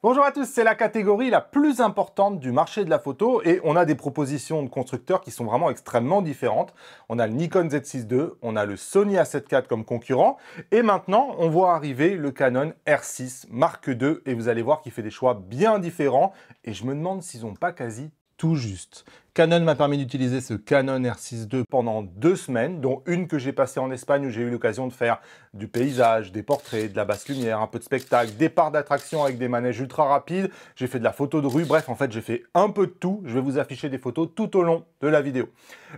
Bonjour à tous, c'est la catégorie la plus importante du marché de la photo et on a des propositions de constructeurs qui sont vraiment extrêmement différentes. On a le Nikon Z6 II, on a le Sony A7 IV comme concurrent et maintenant on voit arriver le Canon R6 Mark II et vous allez voir qu'il fait des choix bien différents et je me demande s'ils n'ont pas quasi tout juste. Canon m'a permis d'utiliser ce Canon R6 II pendant 2 semaines, dont une que j'ai passée en Espagne où j'ai eu l'occasion de faire du paysage, des portraits, de la basse lumière, un peu de spectacle, des parcs d'attraction avec des manèges ultra rapides, j'ai fait de la photo de rue, bref, en fait, j'ai fait un peu de tout. Je vais vous afficher des photos tout au long de la vidéo.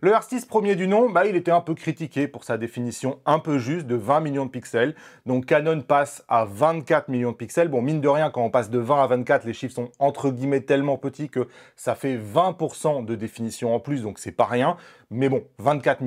Le R6 premier du nom, il était un peu critiqué pour sa définition un peu juste de 20 millions de pixels. Donc Canon passe à 24 millions de pixels. Bon, mine de rien, quand on passe de 20 à 24, les chiffres sont entre guillemets tellement petits que ça fait 20% de définition en plus, donc c'est pas rien. Mais bon, 24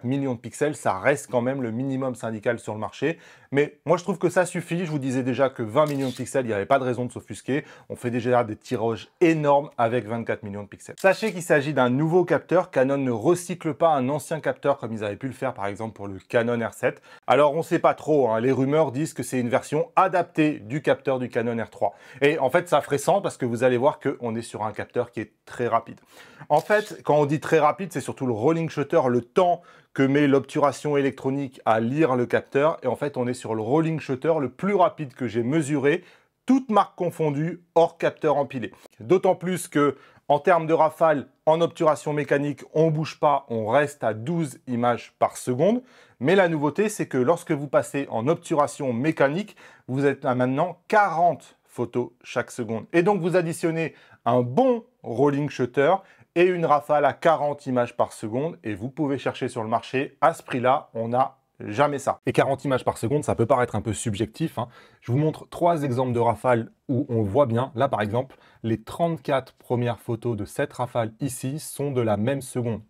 millions de pixels, ça reste quand même le minimum syndical sur le marché. Mais moi, je trouve que ça suffit. Je vous disais déjà que 20 millions de pixels, il n'y avait pas de raison de s'offusquer. On fait déjà des tirages énormes avec 24 millions de pixels. Sachez qu'il s'agit d'un nouveau capteur. Canon ne recycle pas un ancien capteur comme ils avaient pu le faire, par exemple, pour le Canon R7. Alors, on ne sait pas trop. Les rumeurs disent que c'est une version adaptée du capteur du Canon R3. Et en fait, ça ferait sens parce que vous allez voir qu'on est sur un capteur qui est très rapide. En fait, quand on dit très rapide, c'est surtout le rolling shutter, le temps que met l'obturation électronique à lire le capteur. Et en fait, on est sur le rolling shutter le plus rapide que j'ai mesuré, toutes marques confondues, hors capteur empilé. D'autant plus que, en termes de rafale, en obturation mécanique, on ne bouge pas, on reste à 12 images par seconde. Mais la nouveauté, c'est que lorsque vous passez en obturation mécanique, vous êtes à maintenant 40 photos chaque seconde. Et donc, vous additionnez un bon rolling shutter et une rafale à 40 images par seconde. Et vous pouvez chercher sur le marché, à ce prix-là, on n'a jamais ça. Et 40 images par seconde, ça peut paraître un peu subjectif. Je vous montre 3 exemples de rafales où on voit bien. Là, par exemple, les 34 premières photos de cette rafale ici sont de la même seconde.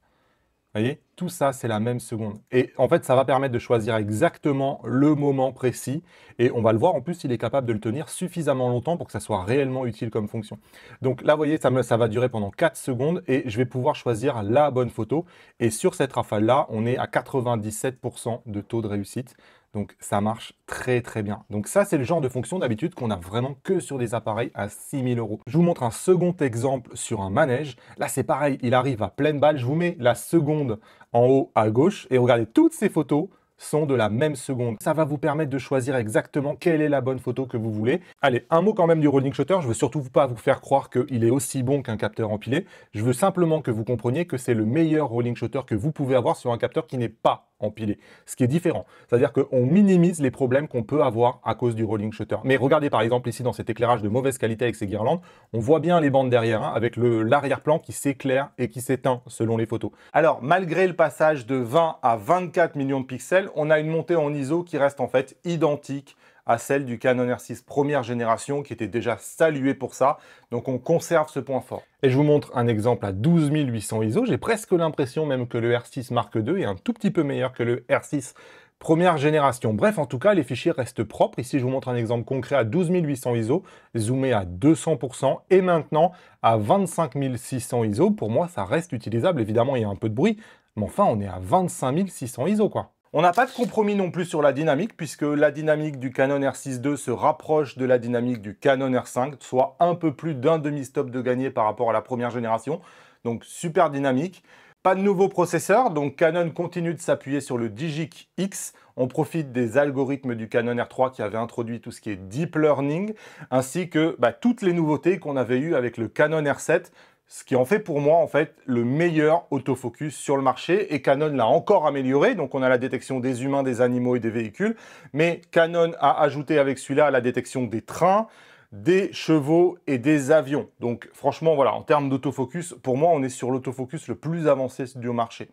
Vous voyez, tout ça, c'est la même seconde. Et en fait, ça va permettre de choisir exactement le moment précis. Et on va le voir, en plus, il est capable de le tenir suffisamment longtemps pour que ça soit réellement utile comme fonction. Donc là, vous voyez, ça va durer pendant 4 secondes et je vais pouvoir choisir la bonne photo. Et sur cette rafale-là, on est à 97% de taux de réussite. Donc ça marche très très bien. Donc ça, c'est le genre de fonction d'habitude qu'on a vraiment que sur des appareils à 6 000 €. Je vous montre un second exemple sur un manège. Là, c'est pareil, il arrive à pleine balle. Je vous mets la seconde en haut à gauche et regardez, toutes ces photos sont de la même seconde. Ça va vous permettre de choisir exactement quelle est la bonne photo que vous voulez. Allez, un mot quand même du rolling shutter. Je veux surtout pas vous faire croire qu'il est aussi bon qu'un capteur empilé. Je veux simplement que vous compreniez que c'est le meilleur rolling shutter que vous pouvez avoir sur un capteur qui n'est pas empilé, ce qui est différent. C'est-à-dire qu'on minimise les problèmes qu'on peut avoir à cause du rolling shutter. Mais regardez par exemple ici dans cet éclairage de mauvaise qualité avec ces guirlandes, on voit bien les bandes derrière, avec l'arrière-plan qui s'éclaire et qui s'éteint selon les photos. Alors, malgré le passage de 20 à 24 millions de pixels, on a une montée en ISO qui reste en fait identique à celle du Canon R6 première génération qui était déjà salué pour ça. Donc on conserve ce point fort. Et je vous montre un exemple à 12 800 ISO. J'ai presque l'impression même que le R6 Mark II est un tout petit peu meilleur que le R6 première génération. Bref, en tout cas, les fichiers restent propres. Ici, je vous montre un exemple concret à 12 800 ISO, zoomé à 200%. Et maintenant, à 25 600 ISO, pour moi, ça reste utilisable. Évidemment, il y a un peu de bruit, mais enfin, on est à 25 600 ISO, quoi. On n'a pas de compromis non plus sur la dynamique, puisque la dynamique du Canon R6 II se rapproche de la dynamique du Canon R5, soit un peu plus d'un demi-stop de gagné par rapport à la première génération. Donc super dynamique. Pas de nouveau processeur, donc Canon continue de s'appuyer sur le Digic X. On profite des algorithmes du Canon R3 qui avait introduit tout ce qui est Deep Learning, ainsi que toutes les nouveautés qu'on avait eues avec le Canon R7. Ce qui en fait pour moi en fait le meilleur autofocus sur le marché et Canon l'a encore amélioré. Donc on a la détection des humains, des animaux et des véhicules. Mais Canon a ajouté avec celui-là la détection des trains, des chevaux et des avions. Donc franchement voilà, en termes d'autofocus, pour moi on est sur l'autofocus le plus avancé du marché.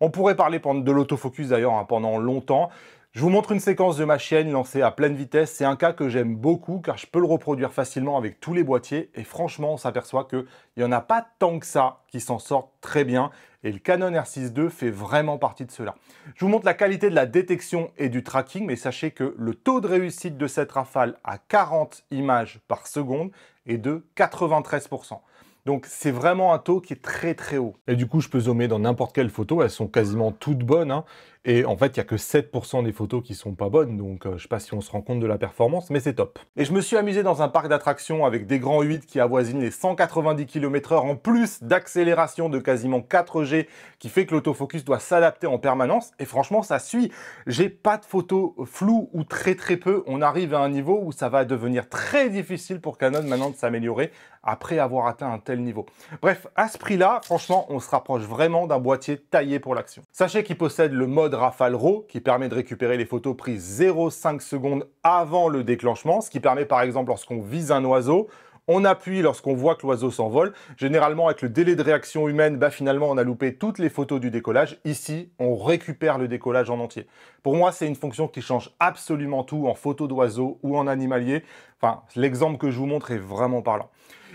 On pourrait parler de l'autofocus d'ailleurs pendant longtemps. Je vous montre une séquence de ma chaîne lancée à pleine vitesse. C'est un cas que j'aime beaucoup car je peux le reproduire facilement avec tous les boîtiers. Et franchement, on s'aperçoit qu'il n'y en a pas tant que ça qui s'en sortent très bien. Et le Canon R6 II fait vraiment partie de cela. Je vous montre la qualité de la détection et du tracking. Mais sachez que le taux de réussite de cette rafale à 40 images par seconde est de 93%. Donc c'est vraiment un taux qui est très très haut. Et du coup, je peux zoomer dans n'importe quelle photo, elles sont quasiment toutes bonnes, hein. Et en fait, il n'y a que 7% des photos qui sont pas bonnes, donc je sais pas si on se rend compte de la performance, mais c'est top. Et je me suis amusé dans un parc d'attractions avec des grands 8 qui avoisinent les 190 km/h en plus d'accélération de quasiment 4G qui fait que l'autofocus doit s'adapter en permanence. Et franchement, ça suit. J'ai pas de photos floues ou très très peu. On arrive à un niveau où ça va devenir très difficile pour Canon maintenant de s'améliorer après avoir atteint un tel niveau. Bref, à ce prix-là, franchement, on se rapproche vraiment d'un boîtier taillé pour l'action. Sachez qu'il possède le mode Rafale RAW qui permet de récupérer les photos prises 0,5 secondes avant le déclenchement, ce qui permet par exemple lorsqu'on vise un oiseau, on appuie lorsqu'on voit que l'oiseau s'envole. Généralement, avec le délai de réaction humaine, finalement, on a loupé toutes les photos du décollage. Ici, on récupère le décollage en entier. Pour moi, c'est une fonction qui change absolument tout en photo d'oiseau ou en animalier. Enfin, l'exemple que je vous montre est vraiment parlant.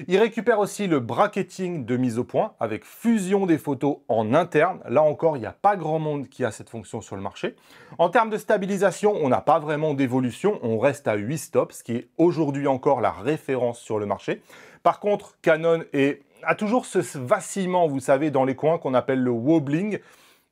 Il récupère aussi le bracketing de mise au point avec fusion des photos en interne. Là encore, il n'y a pas grand monde qui a cette fonction sur le marché. En termes de stabilisation, on n'a pas vraiment d'évolution. On reste à 8 stops, ce qui est aujourd'hui encore la référence sur le marché. Par contre, Canon a toujours ce vacillement, vous savez, dans les coins qu'on appelle le wobbling.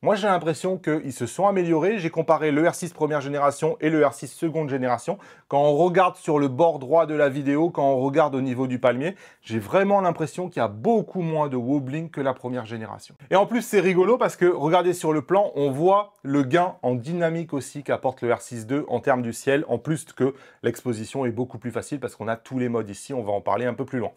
Moi, j'ai l'impression qu'ils se sont améliorés. J'ai comparé le R6 première génération et le R6 seconde génération. Quand on regarde sur le bord droit de la vidéo, quand on regarde au niveau du palmier, j'ai vraiment l'impression qu'il y a beaucoup moins de wobbling que la première génération. Et en plus, c'est rigolo parce que, regardez sur le plan, on voit le gain en dynamique aussi qu'apporte le R6 II en termes du ciel, en plus que l'exposition est beaucoup plus facile parce qu'on a tous les modes ici. On va en parler un peu plus loin.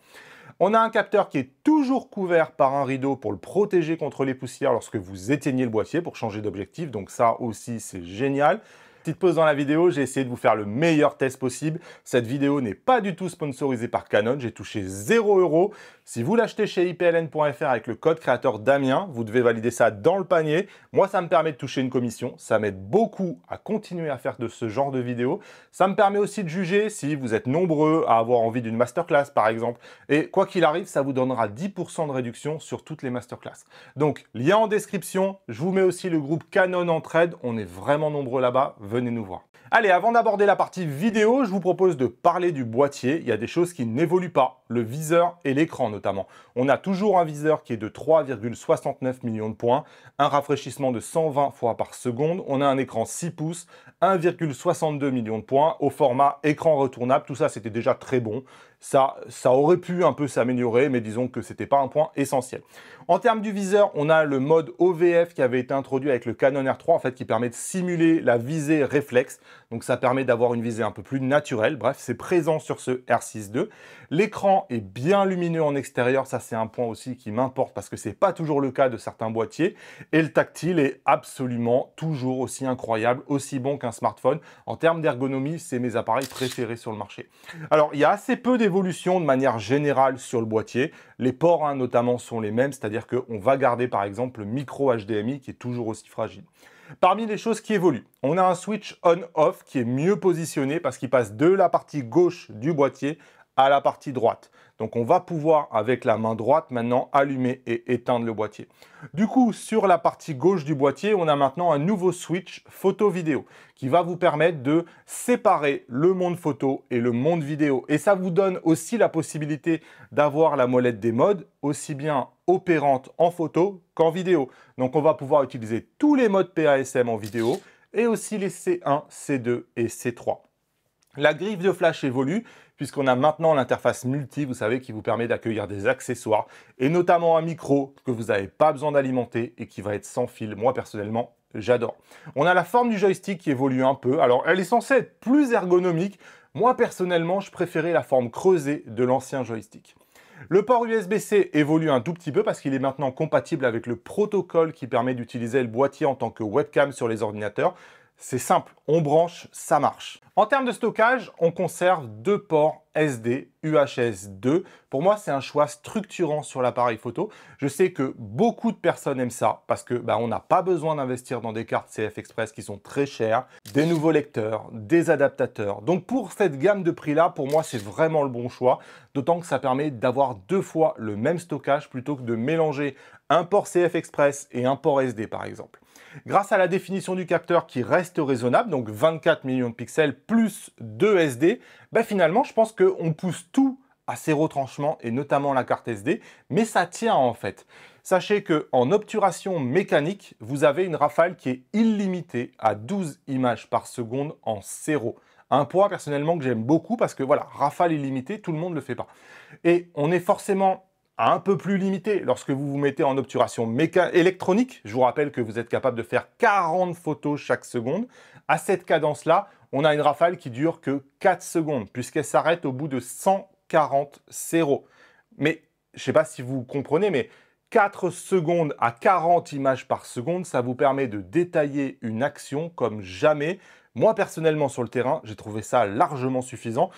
On a un capteur qui est toujours couvert par un rideau pour le protéger contre les poussières lorsque vous éteignez le boîtier pour changer d'objectif. Donc ça aussi, c'est génial. Petite pause dans la vidéo, j'ai essayé de vous faire le meilleur test possible. Cette vidéo n'est pas du tout sponsorisée par Canon, j'ai touché 0 €. Si vous l'achetez chez ipln.fr avec le code créateur Damien, vous devez valider ça dans le panier. Moi, ça me permet de toucher une commission, ça m'aide beaucoup à continuer à faire de ce genre de vidéos. Ça me permet aussi de juger si vous êtes nombreux à avoir envie d'une masterclass par exemple. Et quoi qu'il arrive, ça vous donnera 10% de réduction sur toutes les masterclass. Donc, lien en description, je vous mets aussi le groupe Canon Entraide, on est vraiment nombreux là-bas. Venez nous voir. Allez, avant d'aborder la partie vidéo, je vous propose de parler du boîtier. Il y a des choses qui n'évoluent pas, le viseur et l'écran notamment. On a toujours un viseur qui est de 3,69 millions de points, un rafraîchissement de 120 fois par seconde. On a un écran 6 pouces, 1,62 millions de points au format écran retournable. Tout ça, c'était déjà très bon. Ça aurait pu un peu s'améliorer, mais disons que c'était pas un point essentiel. En termes du viseur, on a le mode OVF qui avait été introduit avec le Canon R3, en fait, qui permet de simuler la visée réflexe. Donc ça permet d'avoir une visée un peu plus naturelle. Bref, c'est présent sur ce R6 II. L'écran est bien lumineux en extérieur. Ça, c'est un point aussi qui m'importe parce que c'est pas toujours le cas de certains boîtiers. Et le tactile est absolument toujours aussi incroyable, aussi bon qu'un smartphone. En termes d'ergonomie, c'est mes appareils préférés sur le marché. Alors, il y a assez peu d'évolution de manière générale sur le boîtier. Les ports, notamment, sont les mêmes, c'est-à-dire qu'on va garder par exemple le micro HDMI qui est toujours aussi fragile. Parmi les choses qui évoluent, on a un switch on-off qui est mieux positionné parce qu'il passe de la partie gauche du boîtier à la partie droite. Donc on va pouvoir, avec la main droite, maintenant allumer et éteindre le boîtier. Du coup, sur la partie gauche du boîtier, on a maintenant un nouveau switch photo-vidéo qui va vous permettre de séparer le monde photo et le monde vidéo. Et ça vous donne aussi la possibilité d'avoir la molette des modes, aussi bien opérante en photo qu'en vidéo. Donc on va pouvoir utiliser tous les modes PASM en vidéo et aussi les C1, C2 et C3. La griffe de flash évolue puisqu'on a maintenant l'interface multi, vous savez, qui vous permet d'accueillir des accessoires et notamment un micro que vous n'avez pas besoin d'alimenter et qui va être sans fil. Moi, personnellement, j'adore. On a la forme du joystick qui évolue un peu. Alors, elle est censée être plus ergonomique. Moi, personnellement, je préférais la forme creusée de l'ancien joystick. Le port USB-C évolue un tout petit peu parce qu'il est maintenant compatible avec le protocole qui permet d'utiliser le boîtier en tant que webcam sur les ordinateurs. C'est simple, on branche, ça marche. En termes de stockage, on conserve 2 ports SD UHS 2. Pour moi, c'est un choix structurant sur l'appareil photo. Je sais que beaucoup de personnes aiment ça parce que on n'a pas besoin d'investir dans des cartes CF Express qui sont très chères, des nouveaux lecteurs, des adaptateurs. Donc pour cette gamme de prix-là, pour moi, c'est vraiment le bon choix. D'autant que ça permet d'avoir 2 fois le même stockage plutôt que de mélanger un port CF Express et un port SD par exemple. Grâce à la définition du capteur qui reste raisonnable, donc 24 millions de pixels plus 2 SD, finalement, je pense qu'on pousse tout assez retranchement et notamment la carte SD, mais ça tient en fait. Sachez qu'en obturation mécanique, vous avez une rafale qui est illimitée à 12 images par seconde en sérô. Un point personnellement que j'aime beaucoup parce que voilà, rafale illimitée, tout le monde ne le fait pas. Et on est forcément un peu plus limité lorsque vous vous mettez en obturation électronique. Je vous rappelle que vous êtes capable de faire 40 photos chaque seconde. À cette cadence-là, on a une rafale qui dure que 4 secondes puisqu'elle s'arrête au bout de 140 sérô. Mais je ne sais pas si vous comprenez, mais 4 secondes à 40 images par seconde, ça vous permet de détailler une action comme jamais. Moi, personnellement, sur le terrain, j'ai trouvé ça largement suffisant.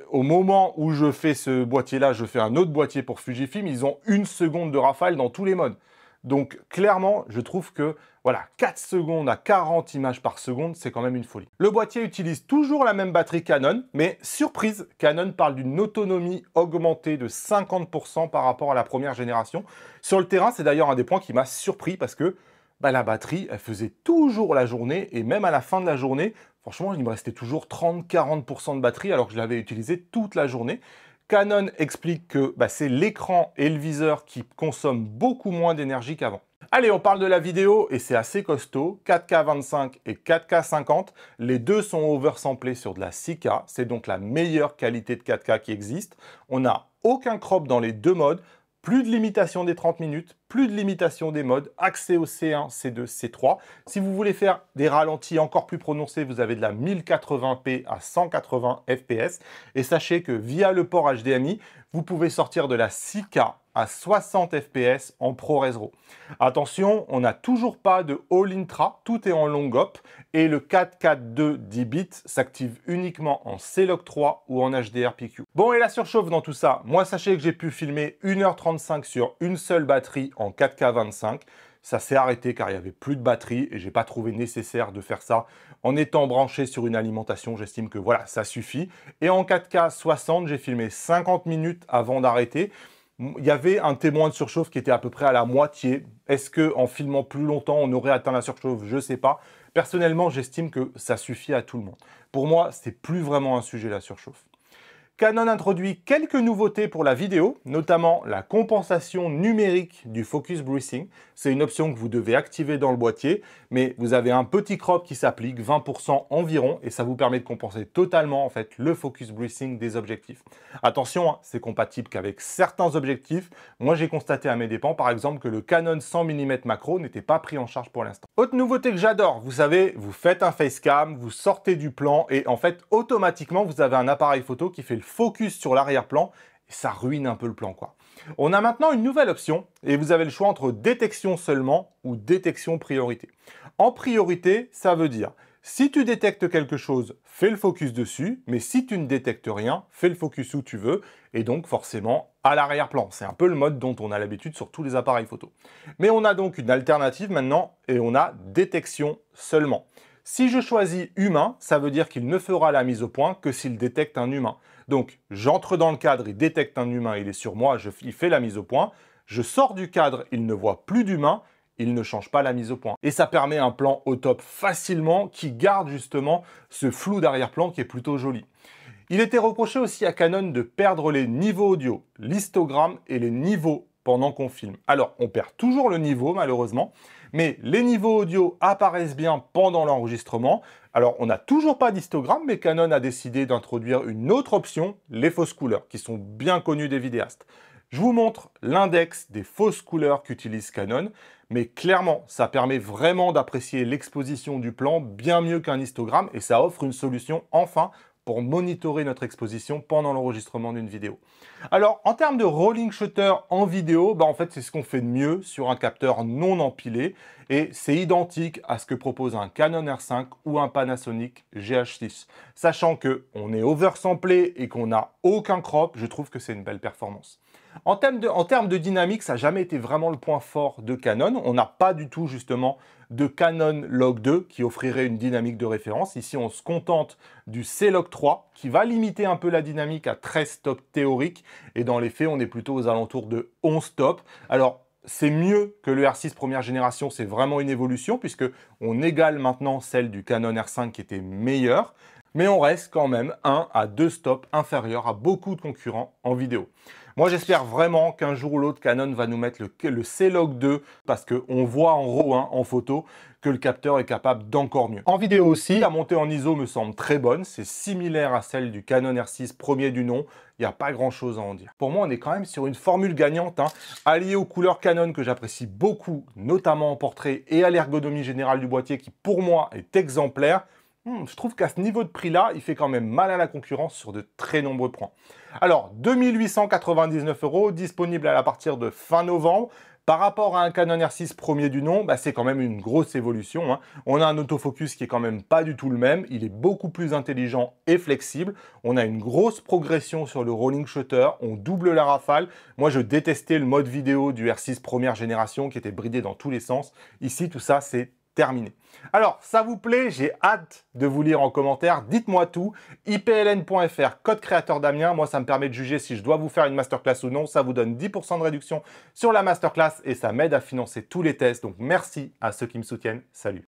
Au moment où je fais ce boîtier-là, je fais un autre boîtier pour Fujifilm, ils ont 1 seconde de rafale dans tous les modes. Donc, clairement, je trouve que voilà, 4 secondes à 40 images par seconde, c'est quand même une folie. Le boîtier utilise toujours la même batterie Canon, mais surprise, Canon parle d'une autonomie augmentée de 50% par rapport à la première génération. Sur le terrain, c'est d'ailleurs un des points qui m'a surpris parce que la batterie, elle faisait toujours la journée et même à la fin de la journée, franchement, il me restait toujours 30-40% de batterie alors que je l'avais utilisé toute la journée. Canon explique que c'est l'écran et le viseur qui consomment beaucoup moins d'énergie qu'avant. Allez, on parle de la vidéo et c'est assez costaud, 4K 25 et 4K 50. Les deux sont oversamplés sur de la 6K, c'est donc la meilleure qualité de 4K qui existe. On n'a aucun crop dans les deux modes, plus de limitation des 30 minutes, plus de limitation des modes, accès au C1, C2, C3. Si vous voulez faire des ralentis encore plus prononcés, vous avez de la 1080p à 180 fps. Et sachez que via le port HDMI, vous pouvez sortir de la 6K à 60 fps en ProRes RAW. Attention, on n'a toujours pas de All Intra, tout est en long op et le 442 10 bits s'active uniquement en C-Log 3 ou en HDR PQ. Bon, et la surchauffe dans tout ça, moi sachez que j'ai pu filmer 1h35 sur une seule batterie en 4K 25. Ça s'est arrêté car il n'y avait plus de batterie et j'ai pas trouvé nécessaire de faire ça en étant branché sur une alimentation. J'estime que voilà, ça suffit. Et en 4K 60, j'ai filmé 50 minutes avant d'arrêter. Il y avait un témoin de surchauffe qui était à peu près à la moitié. Est-ce qu'en filmant plus longtemps, on aurait atteint la surchauffe? Je ne sais pas. Personnellement, j'estime que ça suffit à tout le monde. Pour moi, c'est plus vraiment un sujet la surchauffe. Canon introduit quelques nouveautés pour la vidéo, notamment la compensation numérique du focus breathing. C'est une option que vous devez activer dans le boîtier, mais vous avez un petit crop qui s'applique, 20% environ, et ça vous permet de compenser totalement en fait le focus breathing des objectifs. Attention, hein, c'est compatible qu'avec certains objectifs. Moi, j'ai constaté à mes dépens, par exemple, que le Canon 100 mm macro n'était pas pris en charge pour l'instant. Autre nouveauté que j'adore, vous savez, vous faites un facecam, vous sortez du plan, et en fait, automatiquement, vous avez un appareil photo qui fait le focus sur l'arrière-plan et ça ruine un peu le plan quoi. On a maintenant une nouvelle option et vous avez le choix entre détection seulement ou détection priorité. En priorité, ça veut dire si tu détectes quelque chose, fais le focus dessus, mais si tu ne détectes rien, fais le focus où tu veux et donc forcément à l'arrière-plan. C'est un peu le mode dont on a l'habitude sur tous les appareils photo. Mais on a donc une alternative maintenant et on a détection seulement. Si je choisis humain, ça veut dire qu'il ne fera la mise au point que s'il détecte un humain. Donc, j'entre dans le cadre, il détecte un humain, il est sur moi, il fait la mise au point. Je sors du cadre, il ne voit plus d'humain, il ne change pas la mise au point. Et ça permet un plan au top facilement qui garde justement ce flou d'arrière-plan qui est plutôt joli. Il était reproché aussi à Canon de perdre les niveaux audio, l'histogramme et les niveaux pendant qu'on filme. Alors, on perd toujours le niveau malheureusement, mais les niveaux audio apparaissent bien pendant l'enregistrement. Alors, on n'a toujours pas d'histogramme, mais Canon a décidé d'introduire une autre option, les fausses couleurs, qui sont bien connues des vidéastes. Je vous montre l'index des fausses couleurs qu'utilise Canon, mais clairement, ça permet vraiment d'apprécier l'exposition du plan bien mieux qu'un histogramme, et ça offre une solution, enfin, pour monitorer notre exposition pendant l'enregistrement d'une vidéo. Alors, en termes de rolling shutter en vidéo, en fait, c'est ce qu'on fait de mieux sur un capteur non empilé et c'est identique à ce que propose un Canon R5 ou un Panasonic GH6. Sachant qu'on est oversamplé et qu'on n'a aucun crop, je trouve que c'est une belle performance. En termes de dynamique, ça n'a jamais été vraiment le point fort de Canon. On n'a pas du tout justement de Canon Log 2 qui offrirait une dynamique de référence. Ici, on se contente du C-Log 3 qui va limiter un peu la dynamique à 13 stops théoriques. Et dans les faits, on est plutôt aux alentours de 11 stops. Alors, c'est mieux que le R6 première génération, c'est vraiment une évolution puisque on égale maintenant celle du Canon R5 qui était meilleure. Mais on reste quand même 1 à 2 stops inférieurs à beaucoup de concurrents en vidéo. Moi, j'espère vraiment qu'un jour ou l'autre, Canon va nous mettre le C-Log 2 parce qu'on voit en RAW, en photo, que le capteur est capable d'encore mieux. En vidéo aussi, la montée en ISO me semble très bonne. C'est similaire à celle du Canon R6 premier du nom. Il n'y a pas grand-chose à en dire. Pour moi, on est quand même sur une formule gagnante, alliée aux couleurs Canon que j'apprécie beaucoup, notamment en portrait, et à l'ergonomie générale du boîtier qui, pour moi, est exemplaire. Je trouve qu'à ce niveau de prix-là, il fait quand même mal à la concurrence sur de très nombreux points. Alors, 2899 €, disponible à partir de fin novembre. Par rapport à un Canon R6 premier du nom, c'est quand même une grosse évolution. On a un autofocus qui est quand même pas du tout le même. Il est beaucoup plus intelligent et flexible. On a une grosse progression sur le rolling shutter. On double la rafale. Moi, je détestais le mode vidéo du R6 première génération qui était bridé dans tous les sens. Ici, tout ça, c'est terminé. Alors, ça vous plaît? J'ai hâte de vous lire en commentaire. Dites-moi tout. ipln.fr, code créateur Damien. Moi, ça me permet de juger si je dois vous faire une masterclass ou non. Ça vous donne 10% de réduction sur la masterclass et ça m'aide à financer tous les tests. Donc, merci à ceux qui me soutiennent. Salut!